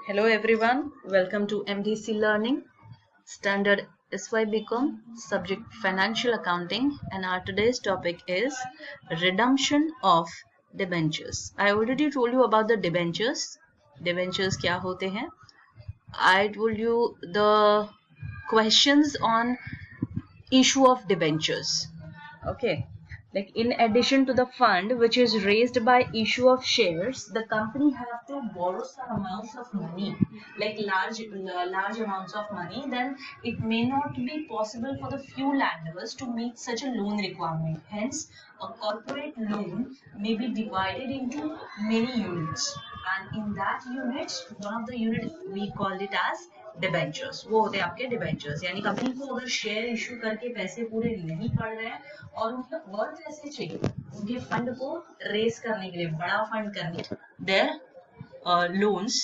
Hello everyone, welcome to MDC Learning, Standard SYBCom, subject Financial Accounting, and our today's topic is redemption of debentures. I already told you about the debentures. Debentures क्या होते हैं? I told you the questions on issue of debentures. Okay. Like in addition to the fund which is raised by issue of shares, the company have to borrow some amounts of money, like large amounts of money. Then it may not be possible for the few lenders to meet such a loan requirement. Hence, a corporate loan may be divided into many units, and in that units, one of the unit we called it as debentures. वो होते हैं आपके debentures, यानी company को अगर share issue करके पैसे पूरे नहीं पड़ रहे हैं और उनको और पैसे चाहिए उनके फंड को रेस करने के लिए, बड़ा फंड करने their loans,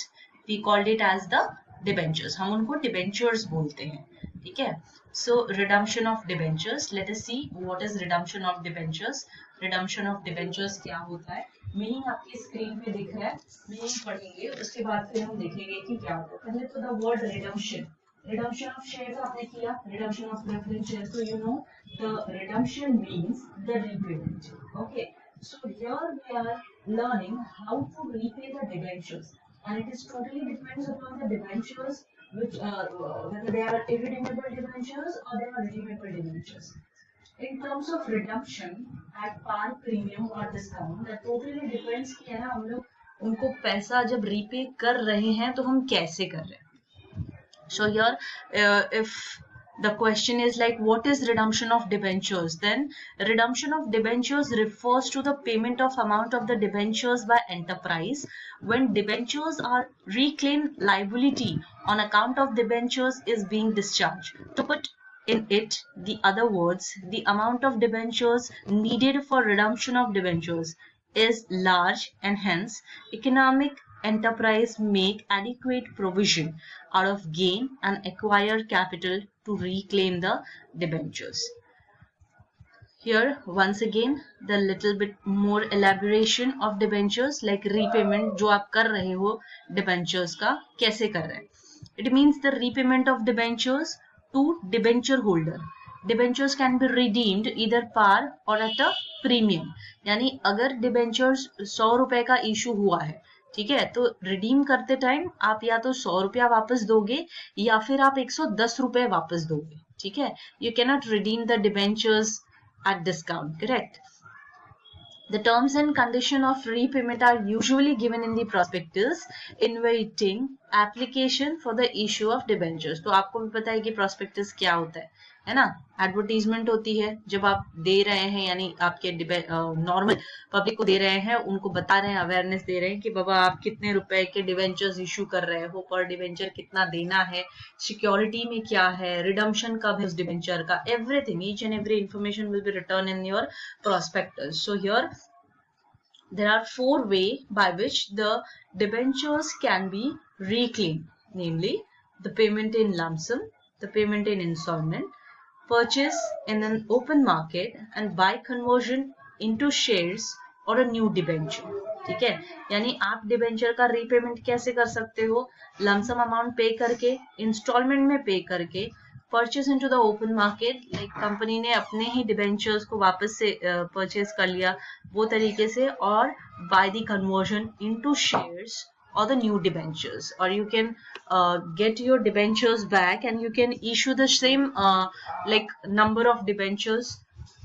we called it as the debentures. हम उनको डिबेंचर्स बोलते हैं. ठीक है. So redemption of debentures, let us see what is redemption of debentures. Redemption of debentures क्या होता है, मीनिंग आपकी स्क्रीन पे दिख रहा है, मीनिंग पढ़ेंगे उसके बाद फिर हम देखेंगे कि क्या होता है. पहले तो the word redemption, redemption of shares आपने किया, redemption of preference shares, so you know the redemption means the repayment. Okay, so here we are learning how to repay the debentures, and it is totally depends upon the debentures which whether they are irredeemable debentures or they are redeemable debentures. In terms of redemption at par, premium or discount, that totally depends कि है ना हम लोग उनको पैसा जब repay कर रहे हैं तो हम कैसे कर रहे हैं. So here, if the question is like what is redemption of debentures, then redemption of debentures refers to the payment of amount of the debentures by enterprise when debentures are reclaimed liability on account of debentures is being discharged. To put in it the other words, the amount of debentures needed for redemption of debentures is large, and hence economic enterprise make adequate provision out of gain and acquire capital to reclaim the debentures. Here once again the little bit more elaboration of debentures, like repayment जो आप कर रहे हो debentures का कैसे कर रहे हैं. It means the repayment of debentures to debenture holder. Debentures can be redeemed either par or at a premium. यानी अगर debentures 100 रुपए का issue हुआ है, ठीक है, तो रिडीम करते टाइम आप या तो 100 रुपया वापस दोगे या फिर आप 110 रुपए वापस दोगे. ठीक है. You can not redeem the debentures at discount. Correct. The terms and condition of repayment are usually given in the prospectus inviting application for the issue of debentures. तो आपको भी पता है कि prospectus क्या होता है ना. एडवर्टीजमेंट होती है जब आप दे रहे हैं, यानी आपके नॉर्मल पब्लिक को दे रहे हैं, उनको बता रहे हैं, अवेयरनेस दे रहे हैं कि बाबा आप कितने रुपए के डिवेंचर्स इशू कर रहे हो, पर डिवेंचर कितना देना है, सिक्योरिटी में क्या है, रिडम्पशन कब है उस डिवेंचर का, everything, each and every information will be return in your prospectus. So here there are 4 ways by which the debentures can be reclaimed, namely the payment in lump sum, the payment in installment, purchase in an open market, and by conversion into shares or a new debenture. ठीक है. यानी आप debenture का repayment कैसे कर सकते हो, lump sum amount पे करके, इंस्टॉलमेंट में पे करके, purchase into the open market, like company ने अपने ही डिबेंचर्स को वापस से परचेज कर लिया वो तरीके से, और by the conversion into shares or the new debentures, or you can get your debentures back and you can issue the same like number of debentures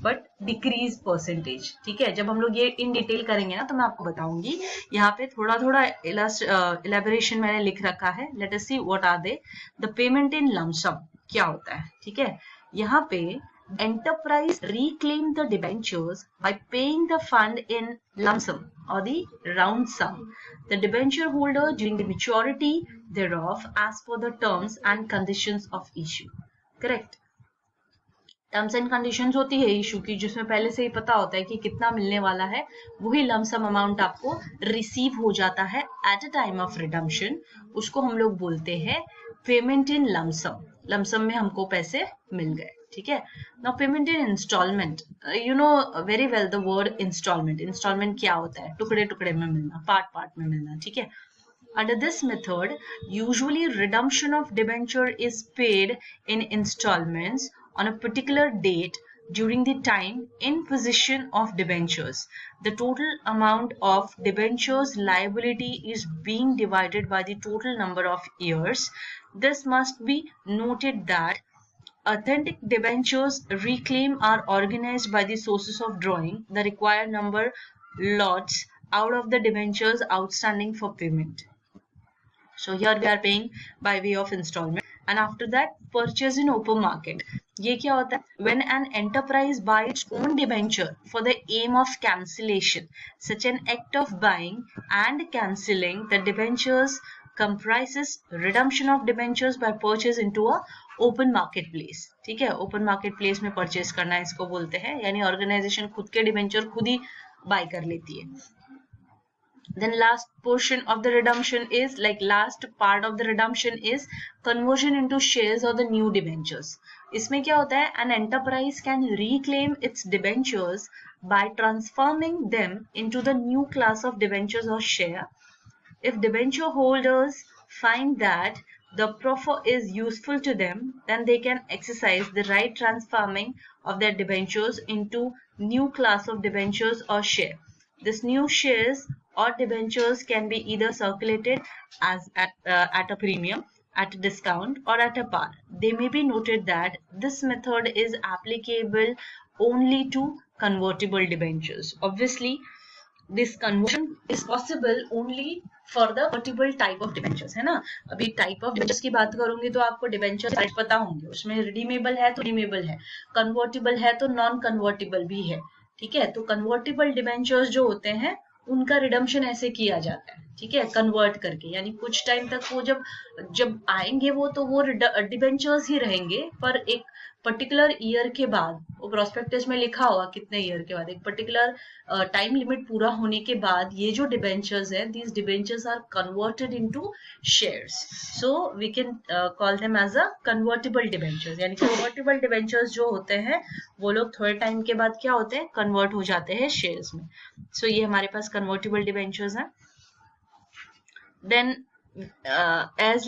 but decrease percentage. ठीक है. जब हम लोग ये इन डिटेल करेंगे ना तो मैं आपको बताऊंगी. यहाँ पे थोड़ा थोड़ा elaboration मैंने लिख रखा है. let us see what are they. the payment in lump sum क्या होता है. ठीक है. यहाँ पे enterprise reclaim the debentures by paying the fund in lump sum or the round sum the debenture holder during the maturity thereof as per the terms and conditions of issue. Correct. Terms and conditions होती है issue की, जिसमें पहले से ही पता होता है कि कितना मिलने वाला है. वही लमसम अमाउंट आपको रिसीव हो जाता है at a time of redemption. उसको हम लोग बोलते हैं पेमेंट इन लमसम. लमसम में हमको पैसे मिल गए. ठीक है. Now payment in instalment, you know very well the word instalment. Instalment क्या होता है, टुकड़े टुकड़े में मिलना, पार्ट पार्ट में मिलना. ठीक है. Under this method, usually redemption of debenture is paid in installments on a particular date during the time in possession of debentures. The total amount of debentures liability is being divided by the total number of years. This must be noted that authentic debentures reclaim are organized by the sources of drawing the required number lots out of the debentures outstanding for payment. So here we are paying by way of installment, and after that purchase in open market. ये क्या होता है? When an enterprise buys its own debenture for the aim of cancellation, such an act of buying and cancelling the debentures comprises redemption of debentures by purchase into a open marketplace. ठीक है, open marketplace में purchase करना इसको बोलते हैं, यानी organization खुद के debenture खुद ही buy कर लेती है. Then last portion of the redemption is last part of the redemption is conversion into shares or the new debentures. इसमें क्या होता है? An enterprise can reclaim its debentures by transforming them into the new class of debentures or share. If debenture holders find that the proffer is useful to them, then they can exercise the right transforming of their debentures into new class of debentures or share. This new shares or debentures can be either circulated as at a premium, at a discount, or at a par. They may be noted that this method is applicable only to convertible debentures. Obviously, this conversion is possible only for the convertible type of debentures, है ना. अभी type of debentures की बात करूंगी तो आपको debentures type पता होंगे. उसमें redeemable है तो redeemable है, convertible है तो non convertible भी है. ठीक है, तो convertible debentures जो होते हैं उनका रिडम्पशन ऐसे किया जाता है. ठीक है, कन्वर्ट करके, यानी कुछ टाइम तक वो जब आएंगे वो तो वो डिबेंचर्स ही रहेंगे, पर एक पर्टिकुलर ईयर के बाद वो प्रोस्पेक्टस में लिखा होगा कितने ईयर के बाद, एक पर्टिकुलर टाइम लिमिट पूरा होने के बाद ये जो डिबेंचर्स हैं, these debentures are converted into shares. So we can call them as a convertible debentures. यानी कन्वर्टेबल डिबेंचर्स जो होते हैं वो लोग थोड़े टाइम के बाद क्या होते हैं? कन्वर्ट हो जाते हैं शेयर्स में. सो ये हमारे पास कन्वर्टेबल डिबेंचर्स हैं. Then as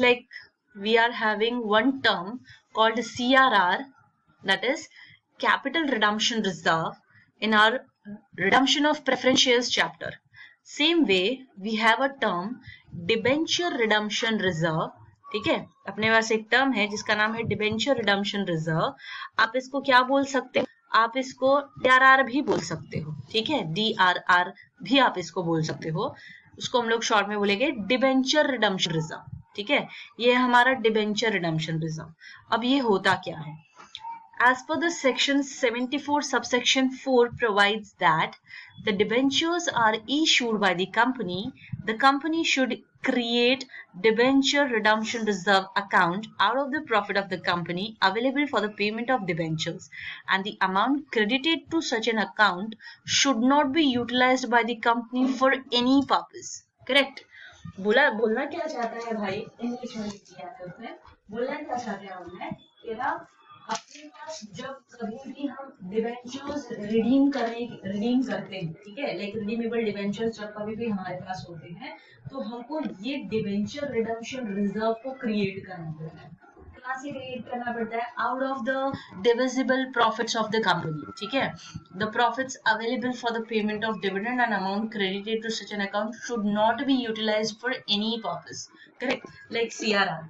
we are having one term called CRR, that is capital redemption reserve, in our redemption of preference shares chapter. Same way we have a term debenture redemption reserve. ठीक है, अपने पास एक term है जिसका नाम है debenture redemption reserve. आप इसको क्या बोल सकते हो? आप इसको DRR भी बोल सकते हो. ठीक है, DRR भी आप इसको बोल सकते हो. उसको हम लोग शॉर्ट में बोलेंगे डिबेंचर रिडम्पशन रिजर्व. ठीक है, ये हमारा डिबेंचर रिडम्पशन रिजर्व. अब ये होता क्या है? As per the section 74 subsection 4 provides that the debentures are issued by the company should create debenture redemption reserve account out of the profit of the company available for the payment of debentures, and the amount credited to such an account should not be utilized by the company for any purpose. Correct? बोलना क्या चाहता है भाई? English में लिखिए आप उसमें. बोलना क्या चाहते हैं हमने कि ना अपने पास जब कभी भी हम डिबेंचर्स रिडीम करते हैं, ठीक है, रिडीमेबल डिबेंचर्स जब कभी भी हमारे पास होते हैं तो हमको ये डिबेंचर रिडम्पशन रिजर्व को क्रिएट करना पड़ता है. कहाँ से क्रिएट करना पड़ता है? Out of the divisible profits of the company. ठीक है, the profits available for the payment of dividend and amount credited to such an account should not be utilised for any purpose. Correct, like CRR.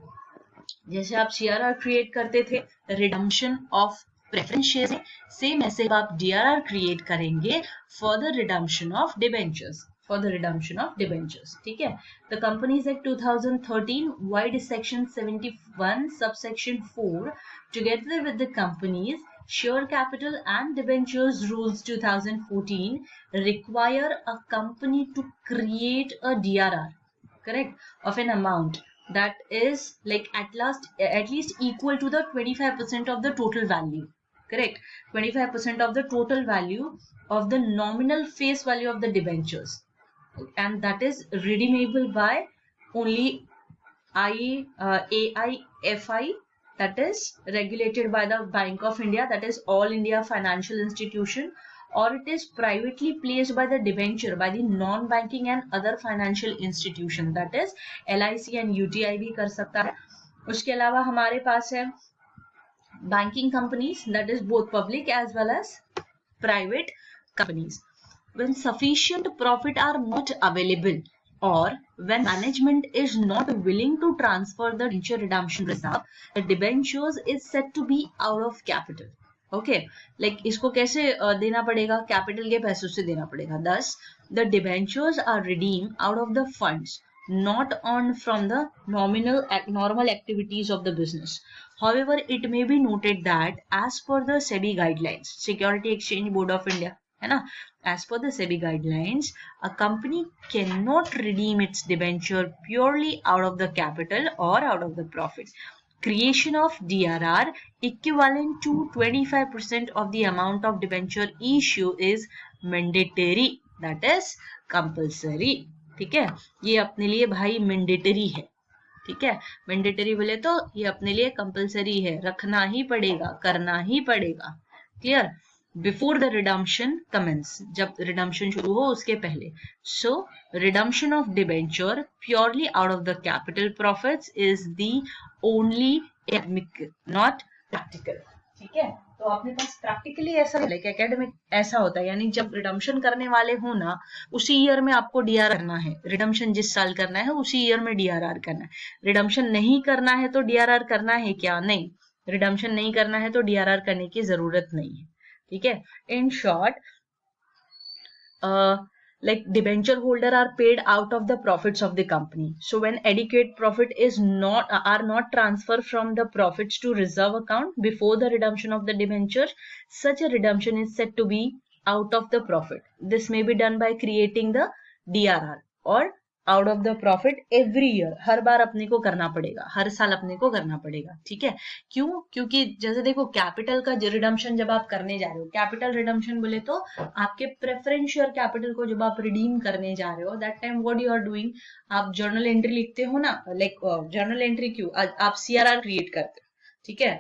जैसे आप CRR create करते थे redemption of preference shares, same ऐसे आप DRR create करेंगे for the redemption of debentures. ठीक है, the companies act 2013 wide section 71 subsection 4 together with the companies share capital and debentures rules 2014 require a company to create a DRR, correct, of an amount that is at least equal to the 25% of the total value. Correct, 25% of the total value of the nominal face value of the debentures, and that is redeemable by only AIFI, that is regulated by the Bank of India, that is All India Financial Institution, or it is privately placed by the debenture by the non-banking and other financial institution, that is LIC and UTI भी कर सकता है. उसके अलावा हमारे पास है banking companies, that is both public as well as private companies. When sufficient profit are not available or when management is not willing to transfer the debenture redemption reserve, the debentures is said to be out of capital. Okay, like इसको कैसे देना पड़ेगा, capital के पैसों से देना पड़ेगा. Thus, the debentures are redeemed out of the funds not earned from the normal activities of the business. However, it may be noted that as per the SEBI guidelines, Security Exchange Board of India, है ना, as per the SEBI guidelines, a company cannot redeem its debenture purely out of the capital or out of the profit. Creation of DRR equivalent to 25% of the amount of debenture issue is mandatory, that is compulsory. ठीक है, ये अपने लिए भाई mandatory है. ठीक है, mandatory बोले तो ये अपने लिए कंपलसरी है, रखना ही पड़ेगा, करना ही पड़ेगा. Clear? Before the redemption commence, जब रिडम्पशन शुरू हो उसके पहले. So redemption of debenture purely out of the capital profits is the only academic, not practical. ठीक है, तो अपने पास प्रैक्टिकली ऐसा लाइक एकेडमिक ऐसा होता है, यानी जब रिडम्पशन करने वाले हो ना, उसी ईयर में आपको डीआर करना है. रिडम्पशन जिस साल करना है उसी ईयर में डीआरआर करना है. रिडम्पशन नहीं करना है तो डीआरआर करना है क्या? नहीं, रिडम्पशन नहीं करना है तो डीआरआर करने की जरूरत नहीं है. ठीक है, in short, like debenture holder are paid out of the profits of the company. So when adequate profit is are not transferred from the profits to reserve account before the redemption of the debenture, such a redemption is said to be out of the profit. This may be done by creating the DRR or out of the profit every year. हर बार अपने को करना पड़ेगा, हर साल अपने को करना पड़ेगा. ठीक है, क्यों? क्योंकि जैसे देखो कैपिटल का रिडम्पशन जब आप करने जा रहे हो, कैपिटल रिडम्पशन बोले तो आपके प्रेफरेंस शेयर कैपिटल को जब आप रिडीम करने जा रहे हो, that time what you are doing, आप जर्नल एंट्री लिखते हो ना. लाइक जर्नल एंट्री क्यों? आप CRR क्रिएट करते हो. ठीक है,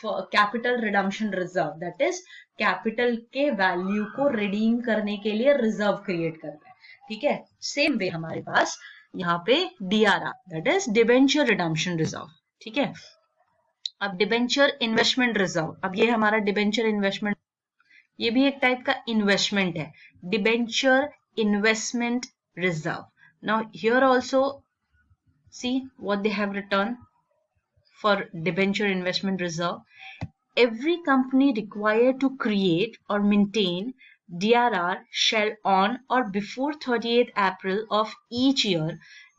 capital redemption reserve, that is capital के वैल्यू को रिडीम करने के लिए रिजर्व क्रिएट करते हैं. ठीक है, सेम वे हमारे पास यहाँ पे DRR, that is debenture redemption reserve. ठीक है, अब डिबेंचर इन्वेस्टमेंट रिजर्व, अब ये हमारा डिबेंचर इन्वेस्टमेंट, ये भी एक टाइप का इन्वेस्टमेंट है. Debenture investment reserve. Now here also see what they have return for debenture investment reserve. Every company required to create or maintain DRR shall on or before 30th April of each year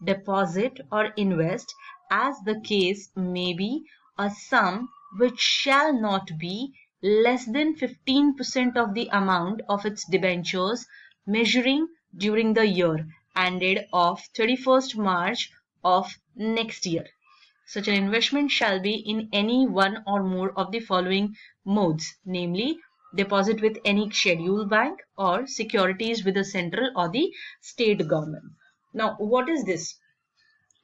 deposit or invest, as the case may be, a sum which shall not be less than 15% of the amount of its debentures measuring during the year ended of 31st March of next year. Such an investment shall be in any one or more of the following modes, namely deposit with any scheduled bank or securities with the central or the state government. Now what is this?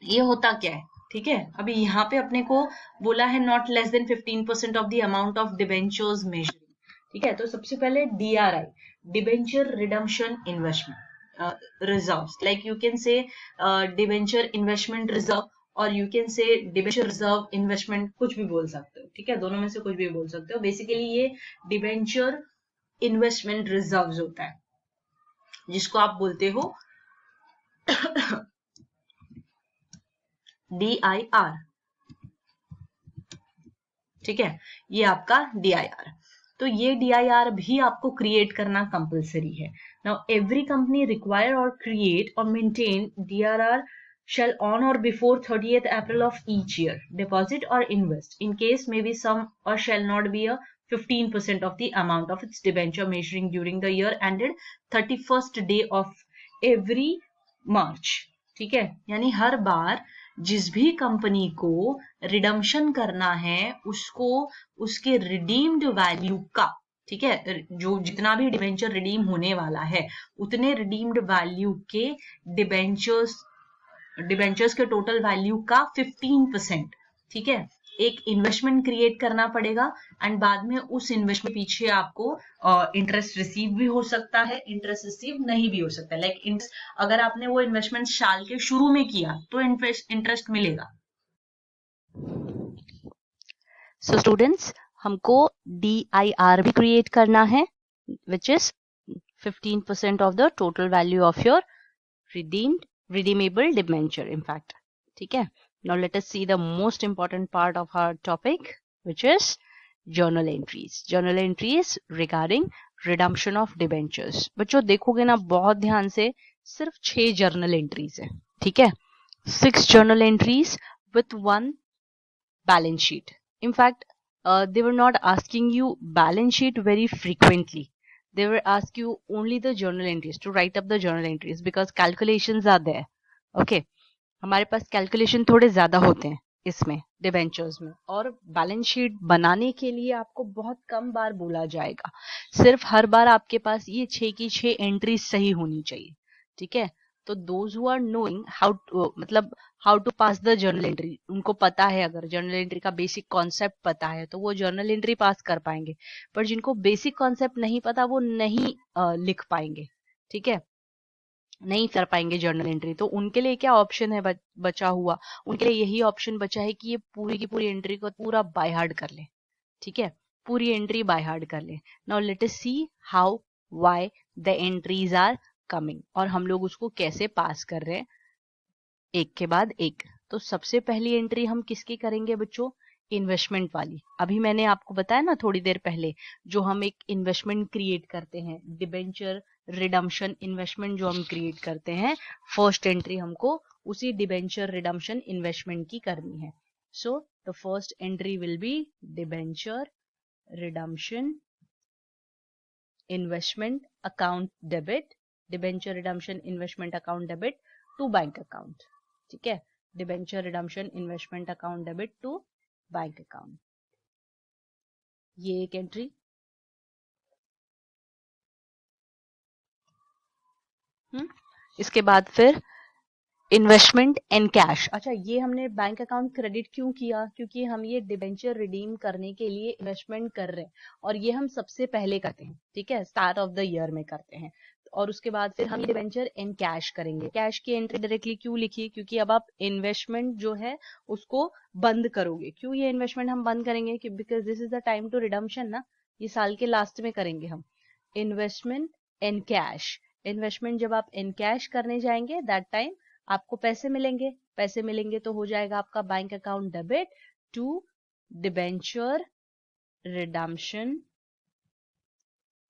ये होता क्या है? ठीक है, अभी यहाँ पे अपने को बोला है not less than 15% of the amount of debentures measuring. ठीक है, तो सबसे पहले DRI, debenture redemption investment reserves, like you can say debenture investment reserve और you can say debenture reserve investment, कुछ भी बोल सकते हो. ठीक है, दोनों में से कुछ भी बोल सकते हो. बेसिकली ये डिबेंचर इन्वेस्टमेंट रिजर्व्स होता है, जिसको आप बोलते हो DIR. ठीक है, ये आपका DIR. तो ये DIR भी आपको क्रिएट करना कंपलसरी है. नाउ एवरी कंपनी रिक्वायर और क्रिएट और maintain DRR shall on or before 30th April of each year deposit or invest, in case may be some or shall not be, a 15% of the amount of its debenture measuring during the year ended 31st day of every March. ठीक है, यानी हर बार जिस भी company को redemption करना है उसको उसके रिडीम्ड वैल्यू का, ठीक है, जो जितना भी डिबेंचर रिडीम होने वाला है उतने रिडीम्ड वैल्यू के डिबेंचर्स के टोटल वैल्यू का 15%, ठीक है, एक इन्वेस्टमेंट क्रिएट करना पड़ेगा एंड बाद में उस इन्वेस्टमेंट पीछे आपको इंटरेस्ट रिसीव भी हो सकता है, इंटरेस्ट रिसीव नहीं भी हो सकता है। लाइक अगर आपने वो इन्वेस्टमेंट साल के शुरू में किया तो इंटरेस्ट मिलेगा। सो स्टूडेंट्स, हमको DIR भी क्रिएट करना है, which is 15% of the total value of your redeemable debenture, in fact. ठीक है, now let us see the most important part of our topic, which is journal entries. Journal entries regarding redemption of debentures. बच्चों देखोगे ना बहुत ध्यान से, सिर्फ 6 journal entries है, ठीक है, 6 journal entries with 1 balance sheet. In fact, they were not asking you balance sheet very frequently. They will ask you only the journal entries, to write up the journal entries, because calculations are there. Okay, हमारे पास calculation थोड़े ज्यादा होते हैं इसमें debentures में, और balance sheet बनाने के लिए आपको बहुत कम बार बोला जाएगा, सिर्फ हर बार आपके पास ये 6 की 6 एंट्री सही होनी चाहिए, ठीक है। तो those who are knowing how to pass the journal entry, उनको पता है, अगर जर्नल एंट्री का बेसिक कॉन्सेप्ट पता है तो वो जर्नल एंट्री पास कर पाएंगे, पर जिनको बेसिक कॉन्सेप्ट नहीं पता वो नहीं लिख पाएंगे, ठीक है, नहीं कर पाएंगे जर्नल एंट्री। तो उनके लिए क्या ऑप्शन है बचा हुआ, उनके लिए यही ऑप्शन बचा है कि ये पूरी की पूरी एंट्री को पूरा बाय हार्ड कर ले, ठीक है, पूरी एंट्री बाय हार्ड कर ले। Now let us see how why the entries are coming, और हम लोग उसको कैसे पास कर रहे हैं एक के बाद एक। तो सबसे पहली एंट्री हम किसकी करेंगे बच्चों, इन्वेस्टमेंट वाली। अभी मैंने आपको बताया ना थोड़ी देर पहले, जो हम एक इन्वेस्टमेंट क्रिएट करते हैं, डिबेंचर रिडम्पशन इन्वेस्टमेंट जो हम क्रिएट करते हैं, फर्स्ट एंट्री हमको उसी डिबेंचर रिडम्पशन इन्वेस्टमेंट की करनी है। So the first entry will be debenture redemption investment account debit, debenture redemption investment account debit to bank account, ठीक है, debenture redemption investment account debit to bank account, ये एक entry. इसके बाद फिर इन्वेस्टमेंट एंड कैश। अच्छा, ये हमने बैंक अकाउंट क्रेडिट क्यों किया, क्योंकि हम ये डिबेंचर रिडीम करने के लिए इन्वेस्टमेंट कर रहे हैं, और ये हम सबसे पहले करते हैं, ठीक है, स्टार्ट ऑफ द ईयर में करते हैं। और उसके बाद फिर हम डिबेंचर एंड कैश करेंगे। कैश की एंट्री डायरेक्टली क्यों लिखी, क्योंकि अब आप इन्वेस्टमेंट जो है उसको बंद करोगे। क्यों ये इन्वेस्टमेंट हम बंद करेंगे, because this is the time to redemption ना, ये साल के लास्ट में करेंगे हम। इन्वेस्टमेंट एंड कैश, इन्वेस्टमेंट जब आप इन कैश करने जाएंगे दैट टाइम आपको पैसे मिलेंगे, पैसे मिलेंगे तो हो जाएगा आपका bank account debit to debenture redemption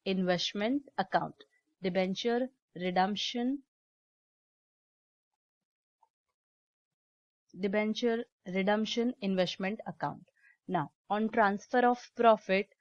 investment account, debenture redemption investment account. Now on transfer of profit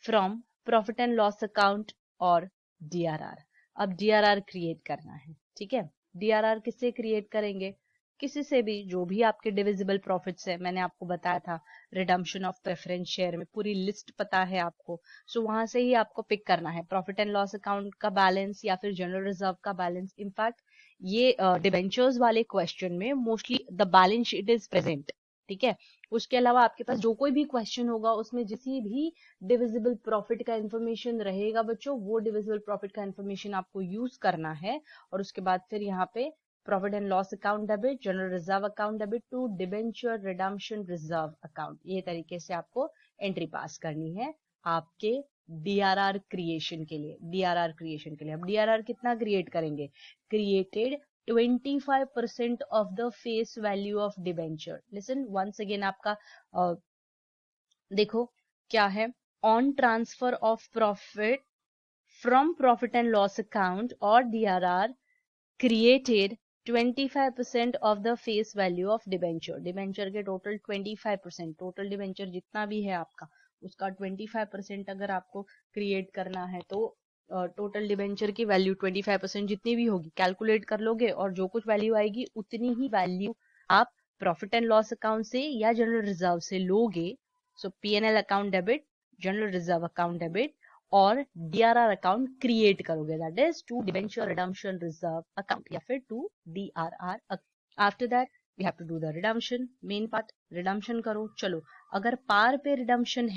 from profit and loss account और DRR, अब DRR क्रिएट करना है, ठीक है। DRR किससे क्रिएट करेंगे, किसी से भी, जो भी आपके डिविजिबल प्रॉफिट्स है, मैंने आपको बताया था रिडम्पशन ऑफ प्रेफरेंस शेयर में पूरी लिस्ट पता है आपको, सो वहां से ही आपको पिक करना है प्रॉफिट एंड लॉस अकाउंट का बैलेंस या फिर जनरल रिजर्व का बैलेंस। इनफैक्ट ये डिबेंचर्स वाले क्वेश्चन में mostly the balance sheet is present, ठीक है। उसके अलावा आपके पास जो कोई भी क्वेश्चन होगा उसमें जिसी भी डिविजिबल प्रॉफिट का इंफॉर्मेशन रहेगा बच्चों, वो डिविजिबल प्रॉफिट का इंफॉर्मेशन आपको यूज करना है। और उसके बाद फिर यहाँ पे profit and loss account debit, general reserve account debit to debenture redemption reserve account, ये तरीके से आपको एंट्री पास करनी है आपके DRR क्रिएशन के लिए। DRR क्रिएशन के लिए अब DRR कितना क्रिएट करेंगे, created 25% of the face value of debenture. Listen once again, आपका देखो क्या है, on transfer of profit from profit and loss account or DRR created 25% of the face value of debenture. debenture के total 25%, total debenture जितना भी है आपका उसका 25% अगर आपको क्रिएट करना है तो टोटल डिबेंचर की वैल्यू 25% जितनी भी होगी कैलकुलेट कर लोगे, और जो कुछ वैल्यू आएगी उतनी ही वैल्यू आप प्रॉफिट एंड लॉस अकाउंट से या जनरल रिजर्व से लोगे। So PNL account debit, general reserve account debit और DRR अकाउंट क्रिएट करोगे, that is to debenture redemption reserve account या फिर to DRR। After that we have to do the redemption. Main part redemption करो. चलो अगर पार पे redemption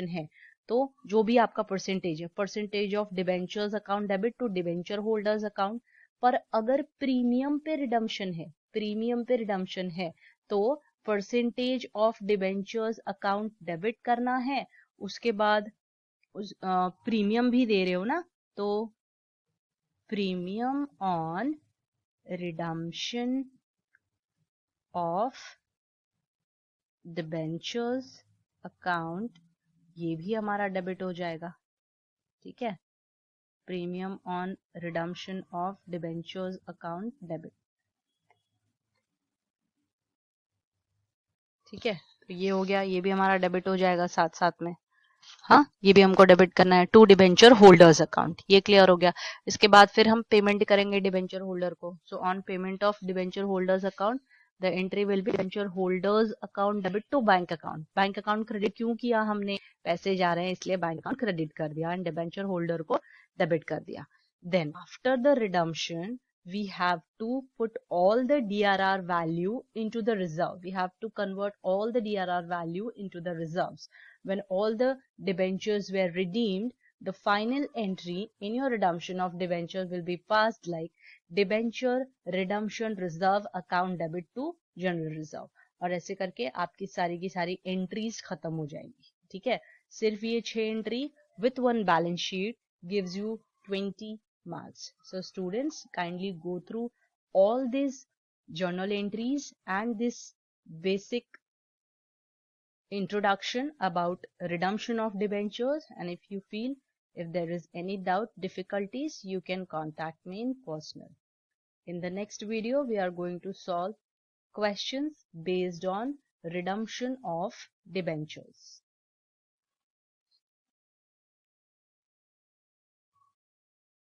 है, तो जो भी आपका परसेंटेज है, percentage of debentures account debit to debenture holders account. पर अगर प्रीमियम पे रिडम्पशन है तो percentage of debentures account debit करना है. उसके बाद उस प्रीमियम भी दे रहे हो ना, तो premium on redemption of debentures account, ये भी हमारा डेबिट हो जाएगा. ठीक है, premium on redemption of debentures account debit. ठीक है, तो ये हो गया, ये भी हमारा डेबिट हो जाएगा साथ साथ में. हाँ, ये भी हमको डेबिट करना है टू डिबेंचर होल्डर्स अकाउंट. ये क्लियर हो गया. इसके बाद फिर हम पेमेंट करेंगे डिबेंचर होल्डर को. So on payment of debenture holders account the entry will be debenture holders account debit to bank account. Bank account credit क्यों किया हमने, पैसे जा रहे हैं इसलिए बैंक अकाउंट क्रेडिट कर दिया एंड डिबेंचर होल्डर को डेबिट कर दिया. Then after the redemption we have to put all the DRR value into the reserve. We have to convert all the DRR value into the reserves. When all the debentures were redeemed, the final entry in your redemption of debentures will be passed like debenture redemption reserve account debit to general reserve. और ऐसे करके आपकी सारी entries खत्म हो जाएंगी. ठीक है, सिर्फ ये 6 entry with one balance sheet gives you 20 marks. So students, kindly go through all these journal entries and this basic introduction about redemption of debentures, and if you feel if there is any doubt, difficulties, you can contact me in personal. In the next video we are going to solve questions based on redemption of debentures.